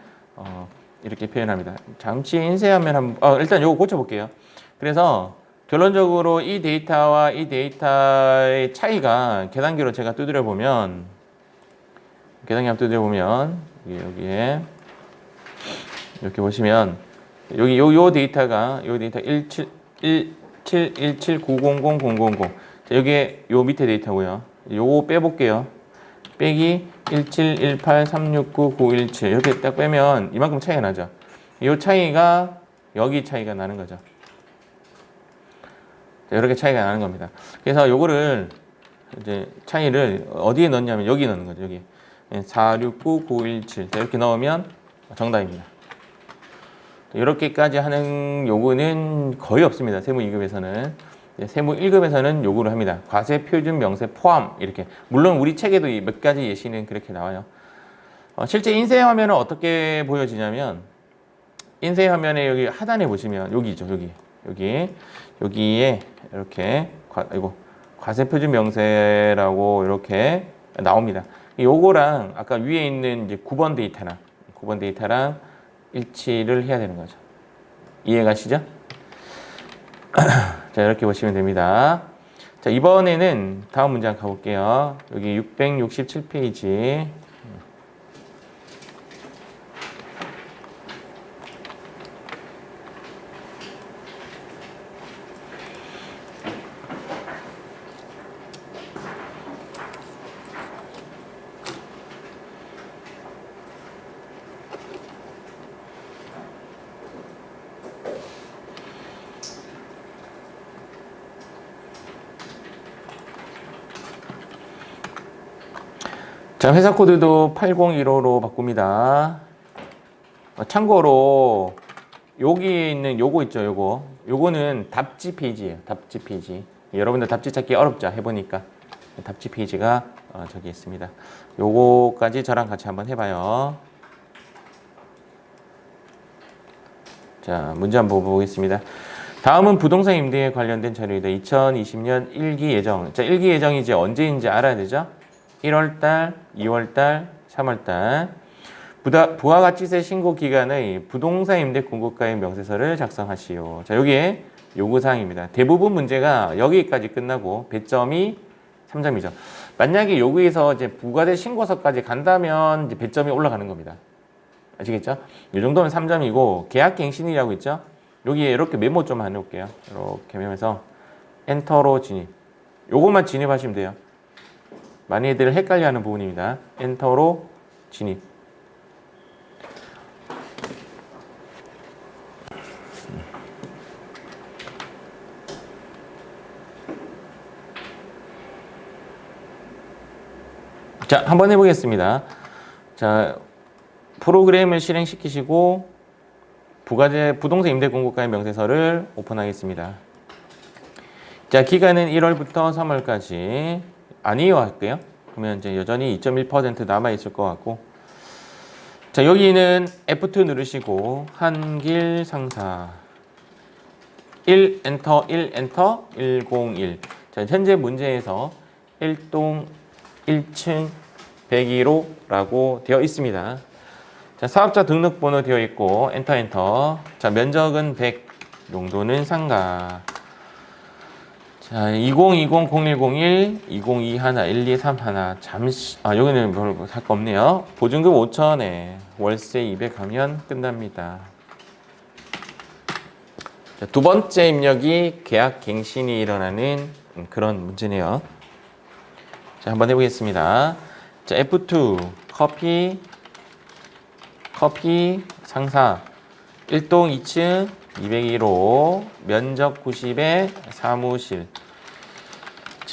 이렇게 표현합니다. 잠시 인쇄하면 일단 요거 고쳐볼게요. 그래서 결론적으로 이 데이터와 이 데이터의 차이가 계산기로 제가 두드려 보면 여기에 이렇게 보시면 여기 요 데이터가 요 데이터 17179000000 여기에 요 밑에 데이터고요. 요거 빼볼게요. 빼기 17183699917 이렇게 딱 빼면 이만큼 차이가 나죠. 이 차이가 여기 차이가 나는 거죠. 이렇게 차이가 나는 겁니다. 그래서 요거를 이제 차이를 어디에 넣냐면 여기 넣는 거죠. 여기 469917 이렇게 넣으면 정답입니다. 이렇게까지 하는 요구는 거의 없습니다. 세무 2급에서는. 세무 1급에서는 요구를 합니다. 과세, 표준, 명세, 포함 이렇게. 물론 우리 책에도 몇 가지 예시는 그렇게 나와요. 실제 인쇄 화면은 어떻게 보여지냐면 인쇄 화면에 여기 하단에 보시면 여기죠. 여기에 이렇게 과세, 표준, 명세라고 이렇게 나옵니다. 요거랑 아까 위에 있는 이제 9번 데이터랑 일치를 해야 되는 거죠. 이해가시죠? 자, 이렇게 보시면 됩니다. 자, 이번에는 다음 문제 한번 가볼게요. 여기 667페이지. 자, 회사 코드도 8015로 바꿉니다. 참고로 여기 있는 요거 있죠, 요거는 답지 페이지예요. 답지 페이지. 여러분들 답지 찾기 어렵죠, 해보니까. 답지 페이지가 저기 있습니다. 요거까지 저랑 같이 한번 해봐요. 자, 문제 한번 보겠습니다. 다음은 부동산 임대에 관련된 자료이다. 2020년 1기 예정. 자, 1기 예정이 이제 언제인지 알아야 되죠? 1월달, 2월달, 3월달. 부가가치세 신고 기간의 부동산 임대 공고가의 명세서를 작성하시오. 자, 여기에 요구사항입니다. 대부분 문제가 여기까지 끝나고 배점이 3점이죠. 만약에 여기에서 이제 부가세 신고서까지 간다면 이제 배점이 올라가는 겁니다. 아시겠죠? 이 정도면 3점이고 계약갱신이라고 있죠? 여기에 이렇게 메모 좀 해놓을게요. 이렇게 하면서 엔터로 진입. 요것만 진입하시면 돼요. 많이 애들 헷갈려하는 부분입니다. 엔터로 진입. 자, 한번 해보겠습니다. 자, 프로그램을 실행시키시고 부동산 임대 공고가의 명세서를 오픈하겠습니다. 자, 기간은 1월부터 3월까지. 아니요 할게요. 그러면 이제 여전히 2.1% 남아 있을 것 같고. 자, 여기는 F2 누르시고 한길 상사 1 엔터 101. 자, 현재 문제에서 1동 1층 101호라고 되어 있습니다. 자, 사업자 등록번호 되어 있고 엔터. 자, 면적은 100, 용도는 상가. 자, 2020-0101, 2021-1231. 잠시 여기는 별 할 거 없네요. 보증금 5천에 월세 200 하면 끝납니다. 자, 두 번째 입력이 계약 갱신이 일어나는 그런 문제네요. 자, 한번 해보겠습니다. 자, F2 커피 상사 1동 2층 201호 면적 90에 사무실.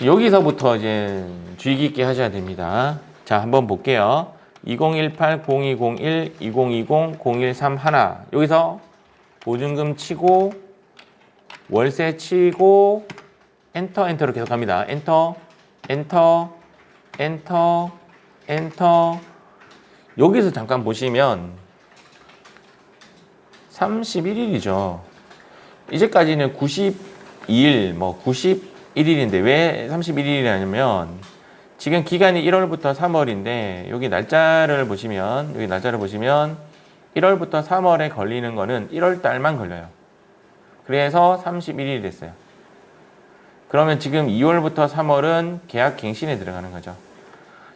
여기서부터 이제 주의 깊게 하셔야 됩니다. 자, 한번 볼게요. 2018-0201, 2020-0131. 여기서 보증금 치고 월세 치고 엔터로 계속 갑니다. 엔터. 여기서 잠깐 보시면 31일이죠. 이제까지는 92일, 90 31일인데 왜 31일이냐면 지금 기간이 1월부터 3월인데 여기 날짜를 보시면 1월부터 3월에 걸리는 거는 1월 달만 걸려요. 그래서 31일이 됐어요. 그러면 지금 2월부터 3월은 계약 갱신에 들어가는 거죠.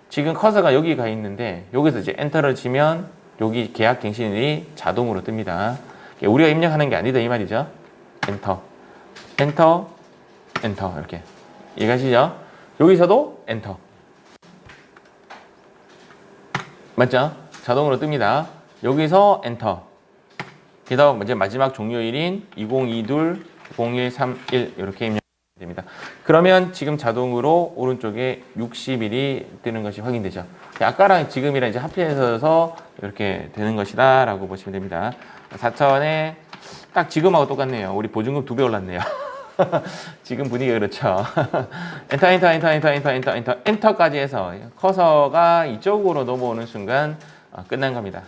지금 커서가 여기 가 있는데 여기서 이제 엔터를 치면 여기 계약 갱신이 자동으로 뜹니다. 우리가 입력하는 게 아니다 이 말이죠. 엔터, 엔터, 엔터 이렇게 이해가시죠? 여기서도 엔터 맞죠? 자동으로 뜹니다. 여기서 엔터. 그래서 이제 마지막 종료일인 2022 0131 이렇게 입력됩니다. 그러면 지금 자동으로 오른쪽에 60일이 뜨는 것이 확인되죠. 아까랑 지금이랑 이제 합해서 이렇게 되는 것이다라고 보시면 됩니다. 4천에 딱 지금하고 똑같네요. 우리 보증금 2배 올랐네요. 지금 분위기가 그렇죠. 엔터, 엔터, 엔터, 엔터, 엔터, 엔터, 엔터, 엔터까지 해서 커서가 이쪽으로 넘어오는 순간 끝난 겁니다.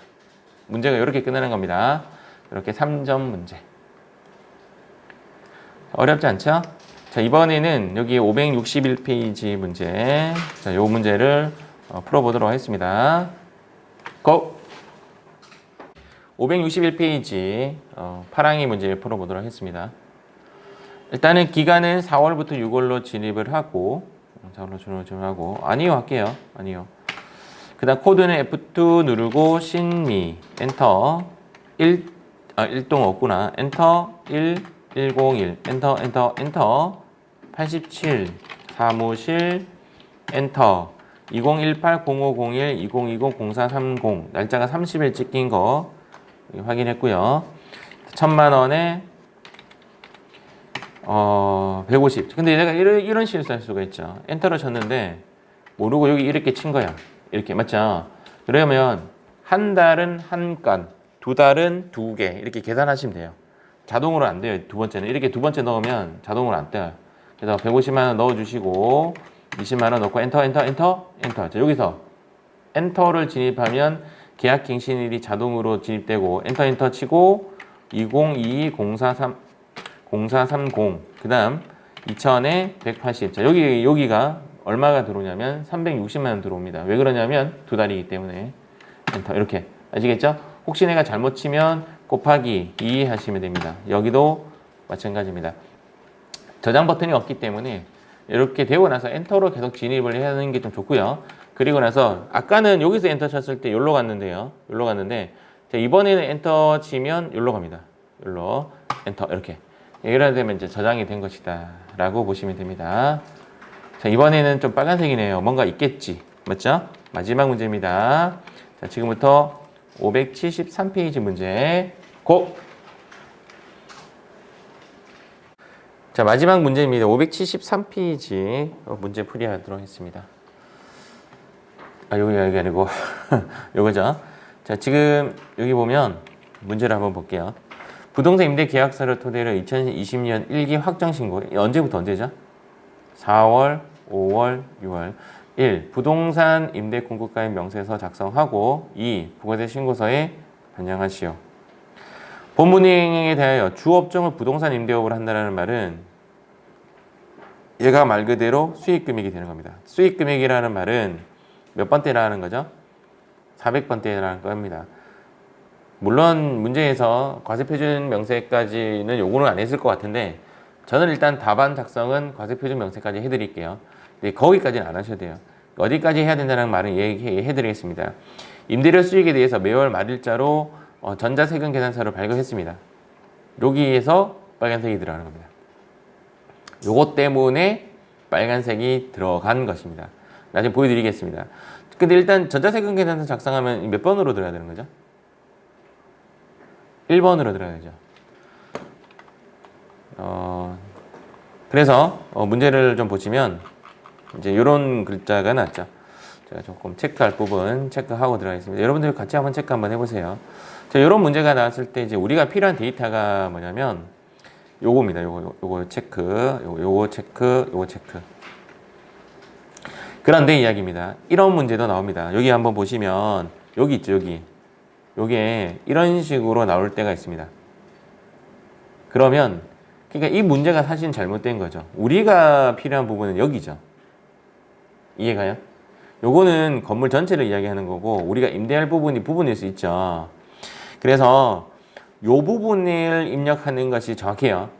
문제가 이렇게 끝나는 겁니다. 이렇게 3점 문제. 어렵지 않죠? 자, 이번에는 여기 561페이지 문제. 자, 요 문제를 풀어보도록 하겠습니다. 고! 561페이지 파랑이 문제 풀어보도록 하겠습니다. 일단은 기간은 4월부터 6월로 진입을 하고 4월로 진입을 하고 아니요 할게요. 아니요. 그 다음 코드는 F2 누르고 신미 엔터 1동 없구나. 엔터 1101 엔터 엔터 엔터 87 사무실 엔터 2018-0501 2020-0430 날짜가 30일 찍힌 거 확인했고요. 1000만원에 150. 근데 내가 이런 실수할 수가 있죠. 엔터를 쳤는데 모르고 여기 이렇게 친 거야. 이렇게 맞죠? 그러면 한 달은 한 건, 두 달은 두 개 이렇게 계산하시면 돼요. 자동으로 안 돼요. 두 번째는 이렇게 두 번째 넣으면 자동으로 안 떠요. 그래서 150만 원 넣어주시고 20만 원 넣고 엔터 엔터 엔터 엔터. 자, 여기서 엔터를 진입하면 계약 갱신일이 자동으로 진입되고 엔터 엔터 치고 2022-0430 그 다음 2000에 180. 자, 여기가 얼마가 들어오냐면 360만 원 들어옵니다. 왜 그러냐면 두 달이기 때문에 엔터 이렇게 아시겠죠? 혹시 내가 잘못 치면 곱하기 2 하시면 됩니다. 여기도 마찬가지입니다. 저장 버튼이 없기 때문에 이렇게 되고 나서 엔터로 계속 진입을 해야 하는 게 좀 좋고요. 그리고 나서 아까는 여기서 엔터 쳤을 때 여기로 갔는데요. 여기로 갔는데 자, 이번에는 엔터 치면 여기로 갑니다. 여기로 엔터 이렇게. 이래 되면 이제 저장이 된 것이다 라고 보시면 됩니다. 자, 이번에는 좀 빨간색이네요. 뭔가 있겠지. 맞죠? 마지막 문제입니다. 자, 지금부터 573페이지 문제 고! 자, 마지막 문제입니다. 573페이지 문제 풀이하도록 하겠습니다. 여기 아니고 요거죠. 자, 지금 여기 보면 문제를 한번 볼게요. 부동산 임대 계약서를 토대로 2020년 1기 확정 신고 언제부터 언제죠? 4월, 5월, 6월 1. 부동산 임대 공급가액 명세서 작성하고 2. 부가세 신고서에 반영하시오. 본문행에 대하여 주업종을 부동산 임대업을 한다는 말은 얘가 말 그대로 수익금액이 되는 겁니다. 수익금액이라는 말은 몇 번대라는 거죠? 400번대라는 겁니다. 물론 문제에서 과세표준 명세까지는 요구는 안 했을 것 같은데 저는 일단 답안 작성은 과세표준 명세까지 해드릴게요. 근데 거기까지는 안 하셔도 돼요. 어디까지 해야 된다는 말은 얘기해드리겠습니다. 임대료 수익에 대해서 매월 말일자로 전자세금 계산서를 발급했습니다. 여기에서 빨간색이 들어가는 겁니다. 요것 때문에 빨간색이 들어간 것입니다. 나중에 보여드리겠습니다. 근데 일단 전자세금 계산서 작성하면 몇 번으로 들어야 되는 거죠? 1번으로 들어야죠. 그래서 문제를 좀 보시면 이제 이런 글자가 나왔죠. 제가 조금 체크할 부분 체크하고 들어가겠습니다. 여러분들 같이 한번 체크 한번 해보세요. 자, 이런 문제가 나왔을 때 이제 우리가 필요한 데이터가 뭐냐면 요겁니다. 요거 체크, 요거 체크, 요거 체크. 그런데 이야기입니다. 이런 문제도 나옵니다. 여기 한번 보시면 여기 있죠, 여기. 요게 이런 식으로 나올 때가 있습니다. 그러면 그러니까 이 문제가 사실 잘못된 거죠. 우리가 필요한 부분은 여기죠. 이해가요? 요거는 건물 전체를 이야기하는 거고 우리가 임대할 부분이 부분일 수 있죠. 그래서 요 부분을 입력하는 것이 정확해요.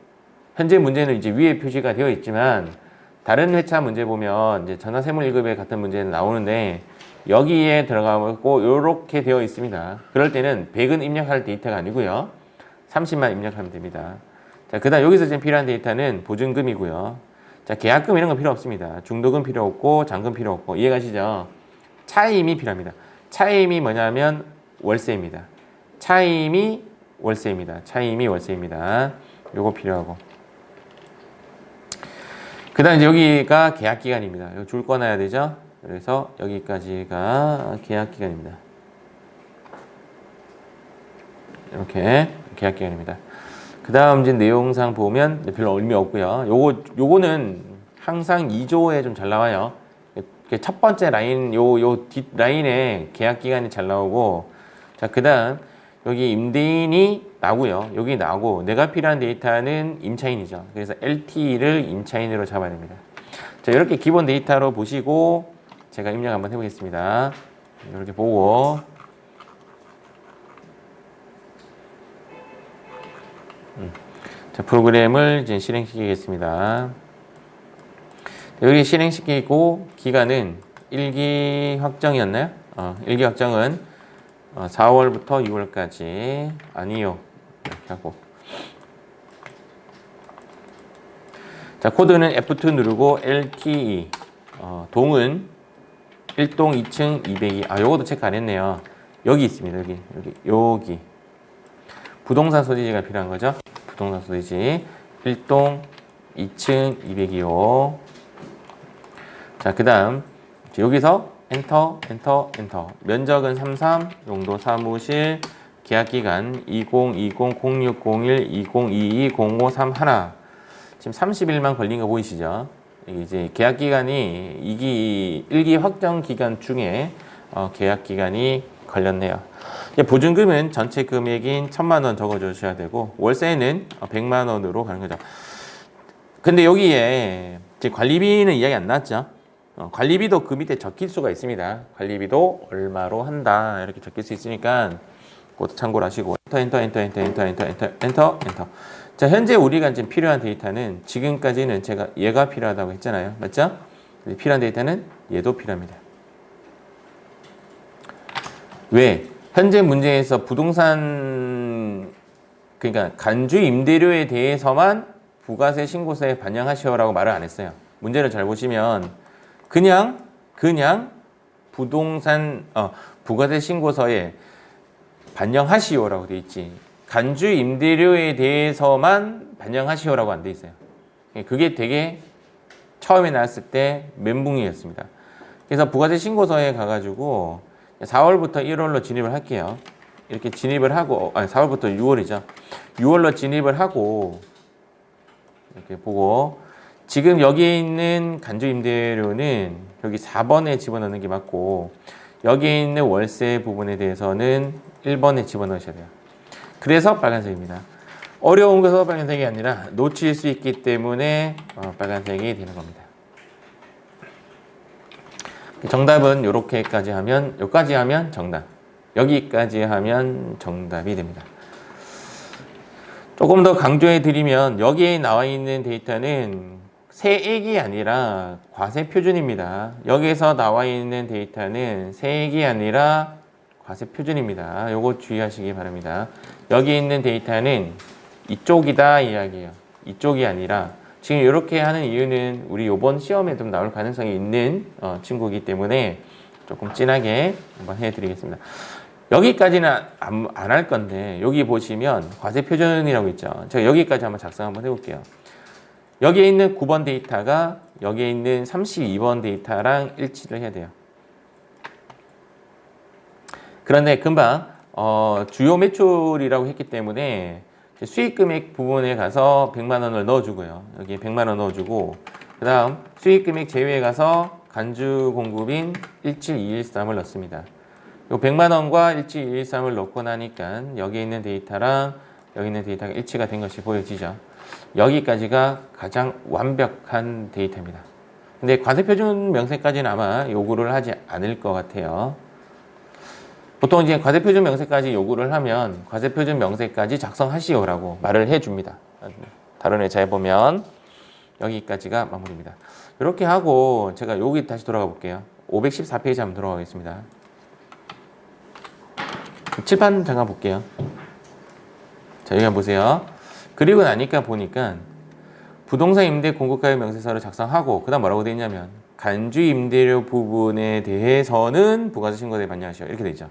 현재 문제는 이제 위에 표시가 되어 있지만 다른 회차 문제 보면 이제 전화세무 1급에 같은 문제는 나오는데 여기에 들어가고 요렇게 되어 있습니다. 그럴 때는 100은 입력할 데이터가 아니고요. 30만 입력하면 됩니다. 자, 그 다음 여기서 지금 필요한 데이터는 보증금이고요. 자, 계약금 이런 건 필요 없습니다. 중도금 필요 없고 잔금 필요 없고 이해가시죠? 차임이 필요합니다. 차임이 뭐냐면 월세입니다. 차임이 월세입니다. 차임이 월세입니다. 요거 필요하고. 그 다음 이제 여기가 계약기간입니다. 이거 줄 꺼놔야 되죠? 그래서 여기까지가 계약기간입니다. 이렇게 계약기간입니다. 그 다음 이제 내용상 보면 별로 의미 없고요. 요거는 항상 2조에 좀 잘 나와요. 첫 번째 라인, 요 뒷 라인에 계약 기간이 잘 나오고, 자, 그 다음 여기 임대인이 나고요. 여기 나고, 내가 필요한 데이터는 임차인이죠. 그래서 LT를 임차인으로 잡아야 됩니다. 자, 이렇게 기본 데이터로 보시고, 제가 입력 한번 해보겠습니다. 이렇게 보고, 자, 프로그램을 이제 실행시키겠습니다. 여기 실행시키고 기간은 1기 확정이었나요? 1기 확정은 4월부터 6월까지 아니요. 이렇게 하고 자, 코드는 F2 누르고 LTE 동은 1동 2층 202 요것도 체크 안 했네요. 여기 있습니다. 여기 부동산 소지지가 필요한 거죠. 부동산 소지지 1동 2층 202호. 자, 그 다음 여기서 엔터 면적은 33, 용도 사무실, 계약기간 2020-0601-2022-0531 지금 30일만 걸린 거 보이시죠? 이제 계약기간이 1기 확정 기간 중에 계약기간이 걸렸네요. 보증금은 전체 금액인 1,000만 원 적어주셔야 되고 월세는 100만 원으로 가는 거죠. 근데 여기에 이제 관리비는 이야기 안 나왔죠. 관리비도 그 밑에 적힐 수가 있습니다. 관리비도 얼마로 한다 이렇게 적힐 수 있으니까 그것도 참고를 하시고 엔터. 자, 현재 우리가 지금 필요한 데이터는 지금까지는 제가 얘가 필요하다고 했잖아요. 맞죠? 필요한 데이터는 얘도 필요합니다. 왜? 현재 문제에서 부동산 그러니까 간주 임대료에 대해서만 부가세 신고서에 반영하시오라고 말을 안 했어요. 문제를 잘 보시면 그냥 부동산 부가세 신고서에 반영하시오라고 돼 있지. 간주 임대료에 대해서만 반영하시오라고 안 돼 있어요. 그게 되게 처음에 나왔을 때 멘붕이었습니다. 그래서 부가세 신고서에 가가지고 4월부터 1월로 진입을 할게요. 이렇게 진입을 하고 4월부터 6월이죠. 6월로 진입을 하고 이렇게 보고 지금 여기에 있는 간주 임대료는 여기 4번에 집어넣는 게 맞고 여기에 있는 월세 부분에 대해서는 1번에 집어넣으셔야 돼요. 그래서 빨간색입니다. 어려운 것은 빨간색이 아니라 놓칠 수 있기 때문에 빨간색이 되는 겁니다. 정답은 이렇게까지 하면 여기까지 하면 정답, 여기까지 하면 정답이 됩니다. 조금 더 강조해 드리면 여기에 나와 있는 데이터는 세액이 아니라 과세 표준입니다. 여기서 나와 있는 데이터는 세액이 아니라 과세 표준입니다. 요거 주의하시기 바랍니다. 여기 있는 데이터는 이쪽이다 이야기예요. 이쪽이 아니라 지금 이렇게 하는 이유는 우리 이번 시험에 좀 나올 가능성이 있는 친구이기 때문에 조금 진하게 한번 해드리겠습니다. 여기까지는 안 할 건데 여기 보시면 과세 표준이라고 있죠. 제가 여기까지 한번 작성 한번 해볼게요. 여기에 있는 9번 데이터가 여기에 있는 32번 데이터랑 일치를 해야 돼요. 그런데 금방 주요 매출이라고 했기 때문에 수익 금액 부분에 가서 100만 원을 넣어주고요. 여기에 100만 원 넣어주고 그 다음 수익 금액 제외에 가서 간주 공급인 17213을 넣습니다. 요 100만 원과 17213을 넣고 나니까 여기 있는 데이터랑 여기 있는 데이터가 일치가 된 것이 보여지죠. 여기까지가 가장 완벽한 데이터입니다. 근데 과세표준 명세까지는 아마 요구를 하지 않을 것 같아요. 보통 이제 과세표준 명세까지 요구를 하면 과세표준 명세까지 작성하시오라고 말을 해줍니다. 다른 회차에 보면 여기까지가 마무리입니다. 이렇게 하고 제가 여기 다시 돌아가 볼게요. 514페이지 한번 들어가겠습니다. 칠판 잠깐 볼게요. 자, 여기 한번 보세요. 그리고 나니까 보니까 부동산 임대 공급가격 명세서를 작성하고 그다음 뭐라고 되어 있냐면 간주 임대료 부분에 대해서는 부가세 신고세에 반영하시오 이렇게 되어 있죠.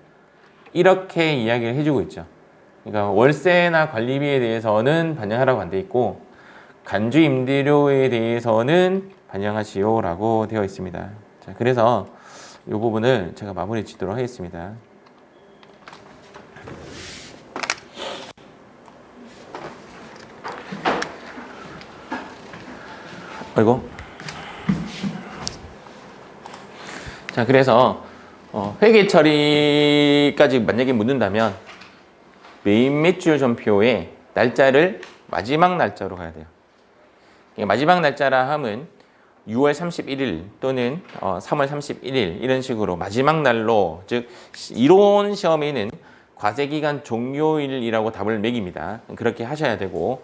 이렇게 이야기를 해주고 있죠. 그러니까 월세나 관리비에 대해서는 반영하라고 안 돼 있고 간주 임대료에 대해서는 반영하시오라고 되어 있습니다. 자, 그래서 이 부분을 제가 마무리 짓도록 하겠습니다. 아이고. 자, 그래서 회계 처리까지 만약에 묻는다면 메인 매출 전표의 날짜를 마지막 날짜로 가야 돼요. 마지막 날짜라 함은 6월 31일 또는 3월 31일 이런 식으로 마지막 날로, 즉 이론 시험에는 과세기간 종료일이라고 답을 매깁니다. 그렇게 하셔야 되고,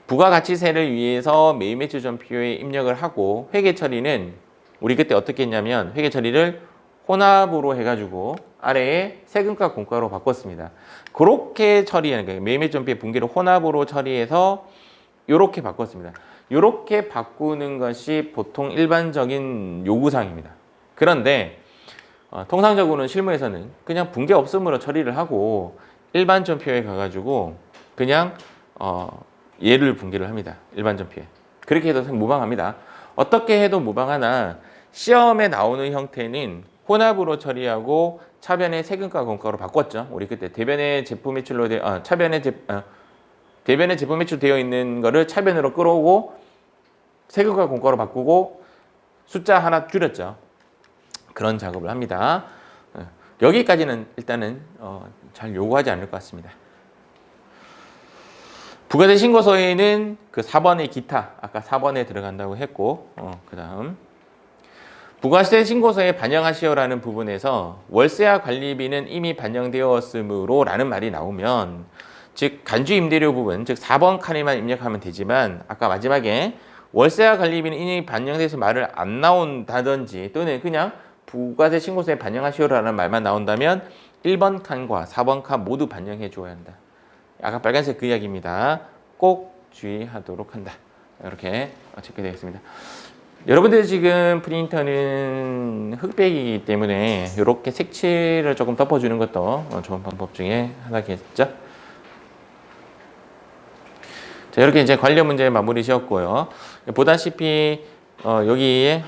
부가가치세를 위해서 메인 매출 전표에 입력을 하고, 회계 처리는 우리 그때 어떻게 했냐면 회계 처리를 혼합으로 해가지고 아래에 세금과 공과로 바꿨습니다. 그렇게 처리하는 거예요. 메인 매출 전표의 분기를 혼합으로 처리해서 이렇게 바꿨습니다. 이렇게 바꾸는 것이 보통 일반적인 요구사항입니다. 그런데 통상적으로는 실무에서는 그냥 분기 없음으로 처리를 하고 일반 전표에 가가지고 그냥 얘를 분기를 합니다. 일반 전표에. 그렇게 해도 무방합니다. 어떻게 해도 무방하나 시험에 나오는 형태는 혼합으로 처리하고 차변의 세금과 공과로 바꿨죠. 우리 그때 대변의 제품 매출로 대변의 제품 매출 되어 있는 거를 차변으로 끌어오고 세금과 공과로 바꾸고 숫자 하나 줄였죠. 그런 작업을 합니다. 여기까지는 일단은 잘 요구하지 않을 것 같습니다. 부가세 신고서에는 그 4번의 기타, 아까 4번에 들어간다고 했고, 그 다음 부가세 신고서에 반영하시오라는 부분에서 월세와 관리비는 이미 반영되었으므로 라는 말이 나오면, 즉 간주 임대료 부분, 즉 4번 칸에만 입력하면 되지만 아까 마지막에 월세와 관리비는 이미 반영돼서 말을 안 나온다든지 또는 그냥 부가세 신고서에 반영하시오라는 말만 나온다면 1번 칸과 4번 칸 모두 반영해 줘야 한다. 아까 빨간색 그 이야기입니다. 꼭 주의하도록 한다. 이렇게 체크되어 있습니다. 여러분들 지금 프린터는 흑백이기 때문에 이렇게 색칠을 조금 덮어주는 것도 좋은 방법 중에 하나겠죠. 자, 이렇게 이제 관련 문제 마무리 지었고요. 보다시피 여기에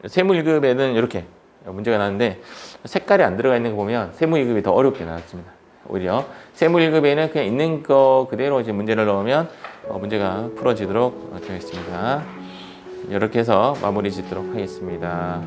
세무 1급에는 이렇게 문제가 나왔는데 색깔이 안 들어가 있는 거 보면 세무 2급이 더 어렵게 나왔습니다. 오히려 세무 1급에는 그냥 있는 거 그대로 이제 문제를 넣으면 문제가 풀어지도록 되어 있습니다. 이렇게 해서 마무리 짓도록 하겠습니다.